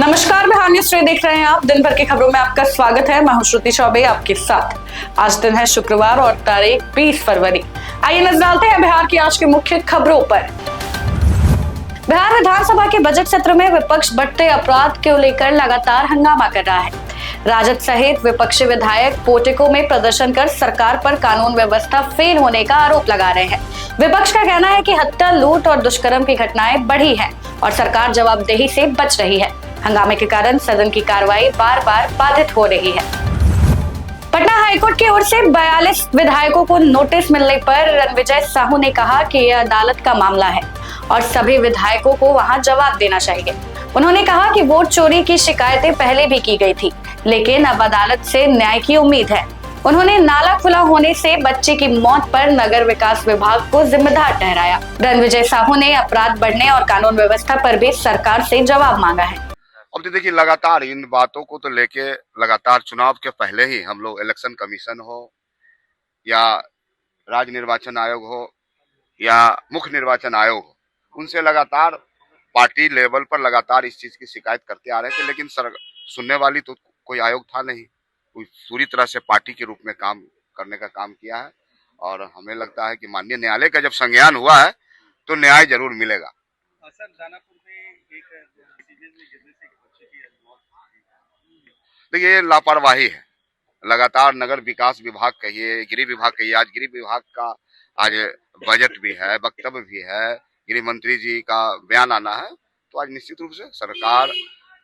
नमस्कार, बिहार न्यूज देख रहे हैं आप। दिन भर की खबरों में आपका स्वागत है। मैं हूं श्रुति चौबे आपके साथ। आज दिन है शुक्रवार और तारीख 20 फरवरी। आइए नजर डालते हैं बिहार की आज की मुख्य खबरों पर। बिहार विधानसभा के बजट सत्र में विपक्ष बढ़ते अपराध को लेकर लगातार हंगामा कर रहा है। राजद सहित विपक्षी विधायक पोर्टिको में प्रदर्शन कर सरकार पर कानून व्यवस्था फेल होने का आरोप लगा रहे हैं। विपक्ष का कहना है कि हत्या, लूट और दुष्कर्म की घटनाएं बढ़ी हैं और सरकार जवाबदेही से बच रही है। हंगामे के कारण सदन की कार्रवाई बार बार बाधित हो रही है। पटना हाईकोर्ट की ओर से 42 विधायकों को नोटिस मिलने पर रणविजय साहू ने कहा कि यह अदालत का मामला है और सभी विधायकों को वहां जवाब देना चाहिए। उन्होंने कहा कि वोट चोरी की शिकायतें पहले भी की गई थी, लेकिन अब अदालत से न्याय की उम्मीद है। उन्होंने नाला खुला होने से बच्चे की मौत पर नगर विकास विभाग को जिम्मेदार ठहराया। रणविजय साहू ने अपराध बढ़ने और कानून व्यवस्था पर भी सरकार से जवाब मांगा है। अब तो देखिए, लगातार इन बातों को तो लेके लगातार चुनाव के पहले ही हम लोग इलेक्शन कमीशन हो या राज्य निर्वाचन आयोग हो या मुख्य निर्वाचन आयोग हो, उनसे लगातार पार्टी लेवल पर लगातार इस चीज की शिकायत करते आ रहे थे, लेकिन सुनने वाली तो कोई आयोग था नहीं। कोई पूरी तरह से पार्टी के रूप में काम करने का काम किया है और हमें लगता है कि माननीय न्यायालय का जब संज्ञान हुआ है तो न्याय जरूर मिलेगा। सर, दानापुर में एक सीरीज में गिरने से एक बच्चे की मौत हुई। देखिए, ये लापरवाही है। लगातार नगर विकास विभाग कहिए, गृह विभाग कहिए, आज गृह विभाग का आज बजट भी है, वक्तव्य भी है, गृह मंत्री जी का बयान आना है, तो आज निश्चित रूप से सरकार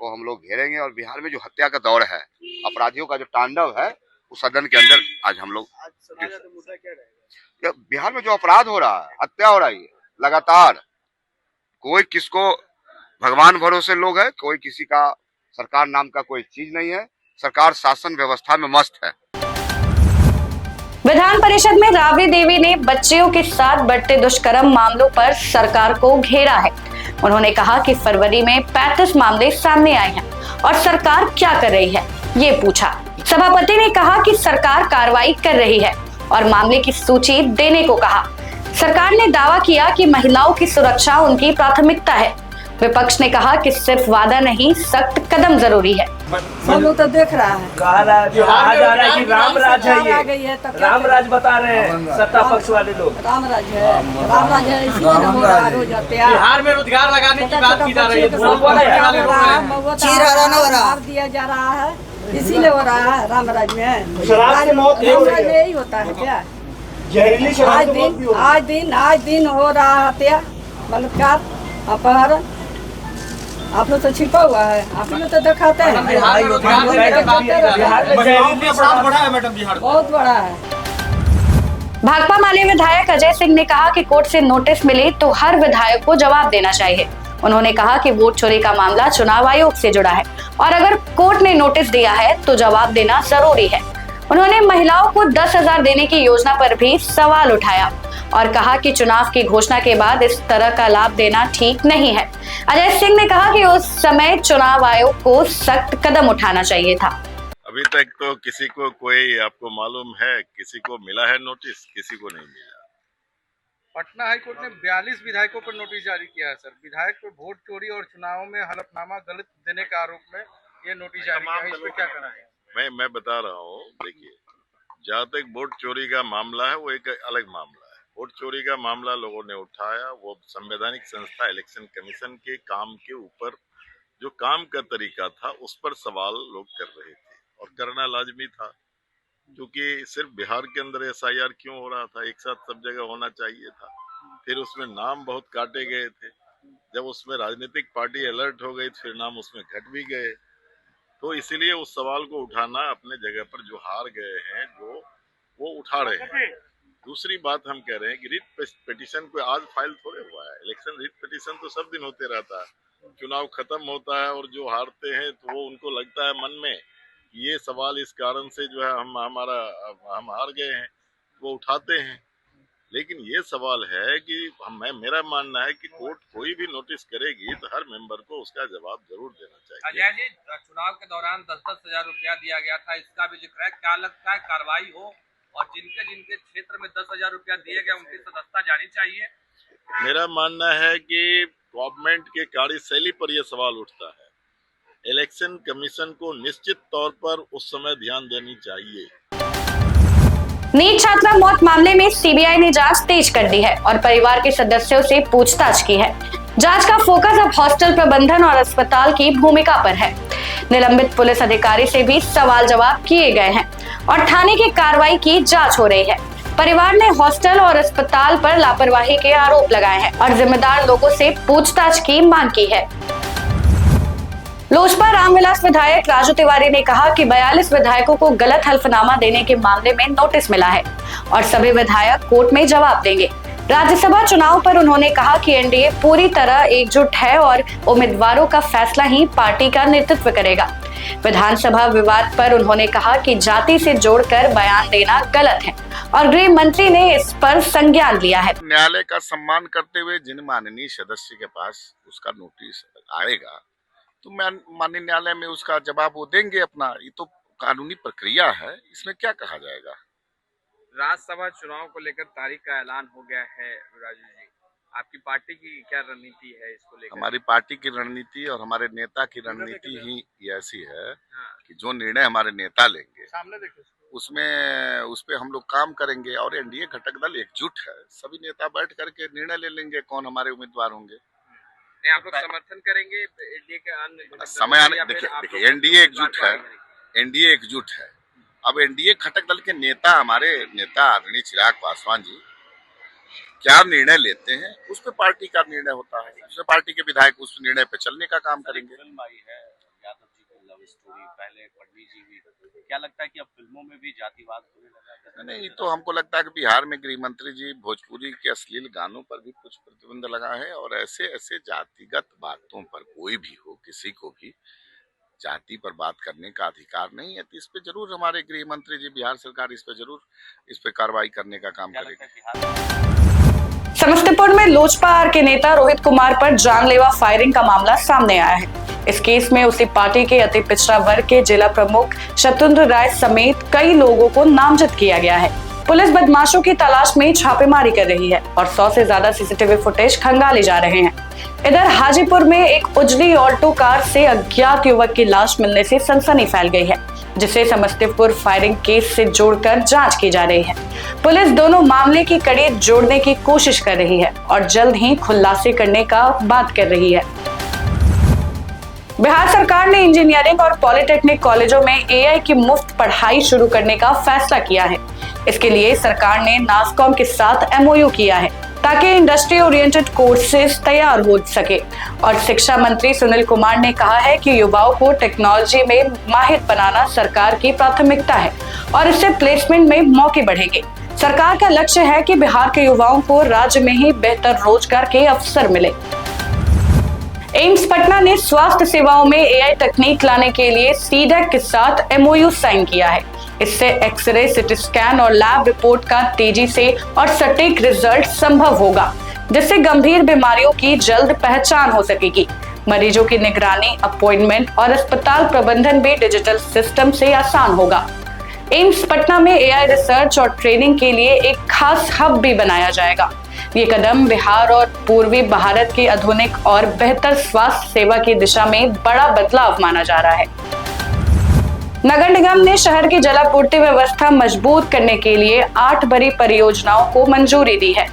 को हम लोग घेरेंगे और बिहार में जो हत्या का दौर है, अपराधियों का जो तांडव है, उस सदन के अंदर आज हम लोग मुद्दा क्या रहेगा? बिहार में जो अपराध हो रहा है, हत्या हो रही है लगातार, कोई किसको भगवान भरोसे लोग है, कोई किसी का सरकार नाम का कोई चीज नहीं है। सरकार शासन व्यवस्था में मस्त है। विधान परिषद में राबड़ी देवी ने बच्चियों के साथ बढ़ते दुष्कर्म मामलों पर सरकार को घेरा है। उन्होंने कहा कि फरवरी में 35 मामले सामने आए हैं और सरकार क्या कर रही है, ये पूछा। सभापति ने कहा कि सरकार कार्रवाई कर रही है और मामले की सूची देने को कहा। सरकार ने दावा किया कि महिलाओं की सुरक्षा उनकी प्राथमिकता है। विपक्ष ने कहा कि सिर्फ वादा नहीं, सख्त कदम जरूरी है। सब लोग तो देख रहा है, बिहार जा रहा है कि राम राज है, ये तो राम राज बता रहे हैं सत्ता पक्ष वाले लोग। राम राज है, राम राज है, इसीलिए हो रहा है, रोज हत्या। बिहार में रोजगार लगाने की बात की जा रही है, मार दिया जा रहा है, इसीलिए हो रहा है। राम राज में शराब की मौत राम राज में यही होता है क्या? जहरीली शराब आज दिन हो रहा है हत्या, बलात्कार, अपहरण। आप लोग तो छिपा हुआ है, आप लोग तो दिखाते हैं। बहुत बड़ा है। भाकपा माले विधायक अजय सिंह ने कहा कि कोर्ट से नोटिस मिले तो हर विधायक को जवाब देना चाहिए। उन्होंने कहा कि वोट चोरी का मामला चुनाव आयोग से जुड़ा है और अगर कोर्ट ने नोटिस दिया है तो जवाब देना जरूरी है। उन्होंने महिलाओं को 10,000 देने की योजना पर भी सवाल उठाया और कहा कि चुनाव की घोषणा के बाद इस तरह का लाभ देना ठीक नहीं है। अजय सिंह ने कहा कि उस समय चुनाव आयोग को सख्त कदम उठाना चाहिए था। अभी तक तो किसी को कोई आपको मालूम है किसी को मिला है नोटिस? किसी को नहीं मिला। पटना हाईकोर्ट ने 42 विधायकों पर नोटिस जारी किया है। सर, विधायक को वोट चोरी और चुनाव में हलफनामा गलत देने का आरोप में ये नोटिस जारी किया है। इस पर क्या कहना है? मैं बता रहा हूँ, देखिए, जहाँ तक वोट चोरी का मामला है वो एक अलग मामला है। वोट चोरी का मामला लोगों ने उठाया, वो संवैधानिक संस्था इलेक्शन कमीशन के काम के ऊपर जो काम का तरीका था उस पर सवाल लोग कर रहे थे और करना लाजमी था, क्योंकि सिर्फ बिहार के अंदर SIR क्यों हो रहा था, एक साथ सब जगह होना चाहिए था। फिर उसमें नाम बहुत काटे गए थे, जब उसमें राजनीतिक पार्टी अलर्ट हो गई फिर नाम उसमें घट भी गए। तो इसीलिए उस सवाल को उठाना, अपने जगह पर जो हार गए हैं जो वो उठा रहे हैं। दूसरी बात हम कह रहे हैं कि रिट पिटीशन कोई आज फाइल थोड़े हुआ है। इलेक्शन रिट पिटीशन तो सब दिन होते रहता है। चुनाव खत्म होता है और जो हारते हैं तो वो उनको लगता है मन में ये सवाल इस कारण से जो है हम हार गए हैं, वो उठाते हैं। लेकिन ये सवाल है कि मेरा मानना है कि कोर्ट कोई भी नोटिस करेगी तो हर मेंबर को उसका जवाब जरूर देना चाहिए। अजय जी, चुनाव के दौरान 10-10 हजार रुपया दिया गया था, इसका भी जिक्र है। क्या लगता है कार्रवाई हो और जिनके जिनके क्षेत्र में 10,000 रुपया दिए गए उनकी सदस्यता जानी चाहिए? मेरा मानना है कि गवर्नमेंट के कार्यशैली पर यह सवाल उठता है। इलेक्शन कमीशन को निश्चित तौर पर उस समय ध्यान देनी चाहिए। नीट छात्रा मौत मामले में सीबीआई ने जांच तेज कर दी है और परिवार के सदस्यों से पूछताछ की है। जांच का फोकस अब हॉस्टल प्रबंधन और अस्पताल की भूमिका पर है। निलंबित पुलिस अधिकारी से भी सवाल जवाब किए गए हैं और थाने की कार्रवाई की जांच हो रही है। परिवार ने हॉस्टल और अस्पताल पर लापरवाही के आरोप लगाए हैं और जिम्मेदार लोगों से पूछताछ की मांग की है। लोजपा रामविलास विधायक राजू तिवारी ने कहा कि 42 विधायकों को गलत हल्फनामा देने के मामले में नोटिस मिला है और सभी विधायक कोर्ट में जवाब देंगे। राज्यसभा चुनाव पर उन्होंने कहा कि एनडीए पूरी तरह एकजुट है और उम्मीदवारों का फैसला ही पार्टी का नेतृत्व करेगा। विधानसभा विवाद पर उन्होंने कहा कि जाति से जोड़कर बयान देना गलत है और गृह मंत्री ने इस पर संज्ञान लिया है। न्यायालय का सम्मान करते हुए जिन माननीय सदस्य के पास उसका नोटिस आएगा तो माननीय न्यायालय में उसका जवाब वो देंगे अपना। ये तो कानूनी प्रक्रिया है, इसमें क्या कहा जाएगा। राज्यसभा चुनाव को लेकर तारीख का ऐलान हो गया है। राजू जी, आपकी पार्टी की क्या रणनीति है इसको लेकर? हमारी पार्टी की रणनीति और हमारे नेता की रणनीति ही ऐसी है कि जो निर्णय हमारे नेता लेंगे उस पे हम लोग काम करेंगे और एनडीए घटक दल एकजुट है। सभी नेता बैठ करके निर्णय ले लेंगे कौन हमारे उम्मीदवार होंगे। आप लोग समर्थन करेंगे एनडीए के अन्य समय आने देखिए एनडीए एकजुट है, एनडीए एकजुट है। अब एनडीए घटक दल के नेता हमारे नेता आदरणीय चिराग पासवान जी क्या निर्णय लेते हैं उस पे पार्टी का निर्णय होता है। उसमें पार्टी के विधायक उस निर्णय पे चलने का काम करेंगे। फिल्म आई है यादव जी की लव स्टोरी, पहले पटनी जी भी, क्या लगता है कि अब फिल्मों में भी जातिवाद होने लगा? नहीं, तो हमको लगता है कि बिहार में गृह मंत्री जी भोजपुरी के अश्लील गानों पर भी कुछ प्रतिबंध लगा है और ऐसे ऐसे जातिगत बातों पर कोई भी हो किसी को भी जाति पर बात करने का अधिकार नहीं है। तो इस पे जरूर हमारे गृह मंत्री जी बिहार सरकार इस पे कार्रवाई करने का काम करेगी। समस्तीपुर में लोजपा के नेता रोहित कुमार पर जानलेवा फायरिंग का मामला सामने आया है। इस केस में उसी पार्टी के अति पिछड़ा वर्ग के जिला प्रमुख शतुंद्र राय समेत कई लोगों को नामजद किया गया है। पुलिस बदमाशों की तलाश में छापेमारी कर रही है और 100 से ज्यादा सीसीटीवी फुटेज खंगाले जा रहे हैं। इधर हाजीपुर में एक उजली ऑल्टो कार से अज्ञात युवक की लाश मिलने से सनसनी फैल गई है, जिसे समस्तीपुर फायरिंग केस से जोड़कर जांच की जा रही है। पुलिस दोनों मामले की कड़ी जोड़ने की कोशिश कर रही है और जल्द ही खुलासे करने का बात कर रही है। बिहार सरकार ने इंजीनियरिंग और पॉलिटेक्निक कॉलेजों में एआई की मुफ्त पढ़ाई शुरू करने का फैसला किया है। इसके लिए सरकार ने नासकॉम के साथ एमओयू किया है ताकि इंडस्ट्री ओरिएंटेड कोर्सेज तैयार हो सके और शिक्षा मंत्री सुनील कुमार ने कहा है कि युवाओं को टेक्नोलॉजी में माहिर बनाना सरकार की प्राथमिकता है और इससे प्लेसमेंट में मौके बढ़ेंगे। सरकार का लक्ष्य है कि बिहार के युवाओं को राज्य में ही बेहतर रोजगार के अवसर मिले। एम्स पटना ने स्वास्थ्य सेवाओं में एआई तकनीक लाने के लिए सीडैक के साथ एमओयू साइन किया है। इससे एक्सरे, सीटी स्कैन और लैब रिपोर्ट का तेजी से और सटीक रिजल्ट संभव होगा, जिससे गंभीर बीमारियों की जल्द पहचान हो सकेगी। मरीजों की निगरानी, अपॉइंटमेंट और अस्पताल प्रबंधन भी डिजिटल सिस्टम से आसान होगा। एम्स पटना में एआई रिसर्च और ट्रेनिंग के लिए एक खास हब भी बनाया जाएगा। ये कदम बिहार और पूर्वी भारत की आधुनिक और बेहतर स्वास्थ्य सेवा की दिशा में बड़ा बदलाव माना जा रहा है। नगर निगम ने शहर की जलापूर्ति व्यवस्था मजबूत करने के लिए 8 बड़ी परियोजनाओं को मंजूरी दी है।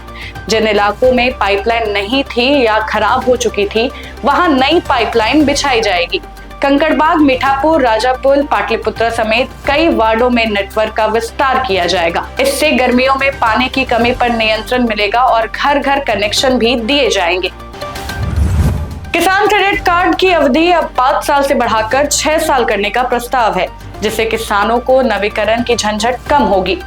जिन इलाकों में पाइपलाइन नहीं थी या खराब हो चुकी थी, वहां नई पाइपलाइन बिछाई जाएगी। कंकड़बाग, मीठापुर, राजापुर, पाटलिपुत्रा समेत कई वार्डों में नेटवर्क का विस्तार किया जाएगा। इससे गर्मियों में पानी की कमी पर नियंत्रण मिलेगा और घर घर कनेक्शन भी दिए जाएंगे। किसान क्रेडिट कार्ड की अवधि अब 5 साल से बढ़ाकर 6 साल करने का प्रस्ताव है, जिससे किसानों को नवीकरण की झंझट कम होगी।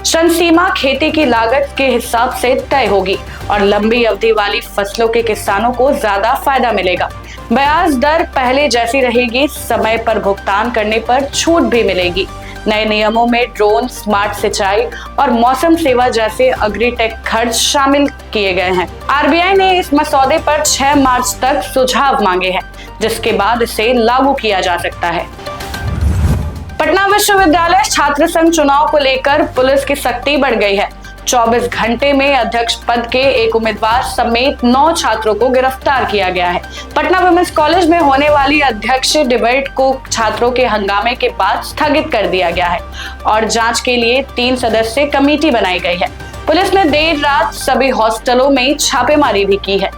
ऋण सीमा खेती की लागत के हिसाब से तय होगी और लंबी अवधि वाली फसलों के किसानों को ज्यादा फायदा मिलेगा। ब्याज दर पहले जैसी रहेगी, समय पर भुगतान करने पर छूट भी मिलेगी। नए नियमों में ड्रोन, स्मार्ट सिंचाई और मौसम सेवा जैसे एग्रीटेक खर्च शामिल किए गए हैं। आरबीआई ने इस मसौदे पर 6 मार्च तक सुझाव मांगे हैं, जिसके बाद इसे लागू किया जा सकता है। पटना विश्वविद्यालय छात्र संघ चुनाव को लेकर पुलिस की सख्ती बढ़ गई है। 24 घंटे में अध्यक्ष पद के एक उम्मीदवार समेत 9 छात्रों को गिरफ्तार किया गया है। पटना वुमेन्स कॉलेज में होने वाली अध्यक्ष डिबेट को छात्रों के हंगामे के बाद स्थगित कर दिया गया है और जांच के लिए 3 सदस्यीय कमेटी बनाई गई है। पुलिस ने देर रात सभी हॉस्टलों में छापेमारी भी की है।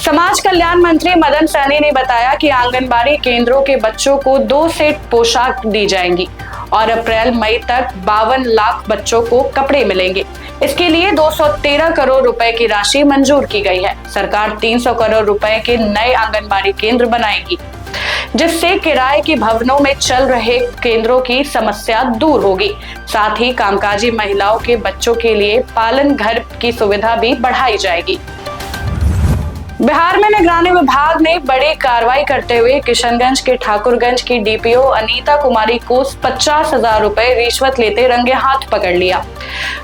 समाज कल्याण मंत्री मदन सहनी ने बताया कि आंगनबाड़ी केंद्रों के बच्चों को 2 सेट पोशाक दी जाएंगी और अप्रैल मई तक 52 लाख बच्चों को कपड़े मिलेंगे। इसके लिए 213 करोड़ रुपए की राशि मंजूर की गई है। सरकार 300 करोड़ रुपए के नए आंगनबाड़ी केंद्र बनाएगी, जिससे किराए के भवनों में चल रहे केंद्रों की समस्या दूर होगी। साथ ही कामकाजी महिलाओं के बच्चों के लिए पालन घर की सुविधा भी बढ़ाई जाएगी। बिहार में निगरानी विभाग ने बड़ी कार्रवाई करते हुए किशनगंज के ठाकुरगंज की डीपीओ अनीता कुमारी को 50,000 रुपए रिश्वत लेते रंगे हाथ पकड़ लिया।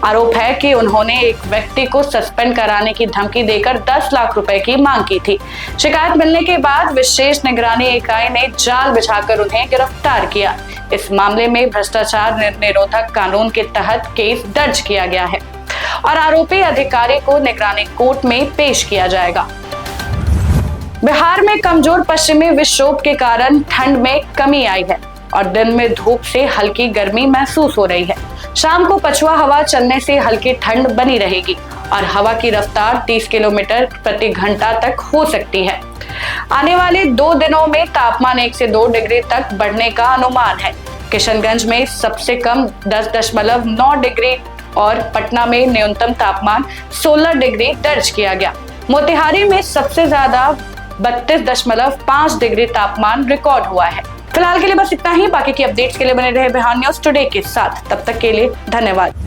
आरोप है कि उन्होंने एक व्यक्ति को सस्पेंड कराने की धमकी देकर 10 लाख रुपए की मांग की थी। शिकायत मिलने के बाद विशेष निगरानी इकाई ने जाल बिछाकर उन्हें गिरफ्तार किया। इस मामले में भ्रष्टाचार निरोधक कानून के तहत केस दर्ज किया गया है और आरोपी अधिकारी को निगरानी कोर्ट में पेश किया जाएगा। बिहार में कमजोर पश्चिमी विक्षोभ के कारण ठंड में कमी आई है और दिन में धूप से हल्की गर्मी महसूस हो रही है। शाम को पछुआ हवा चलने से हल्की ठंड बनी रहेगी और हवा की रफ्तार 30 किलोमीटर प्रति घंटा तक हो सकती है। आने वाले 2 दिनों में तापमान 1 से 2 डिग्री तक बढ़ने का अनुमान है। किशनगंज में सबसे कम 10.9 डिग्री और पटना में न्यूनतम तापमान 16 डिग्री दर्ज किया गया। मोतिहारी में सबसे ज्यादा 32.5 डिग्री तापमान रिकॉर्ड हुआ है। फिलहाल के लिए बस इतना ही। बाकी की अपडेट्स के लिए बने रहे बिहार न्यूज टुडे के साथ। तब तक के लिए धन्यवाद।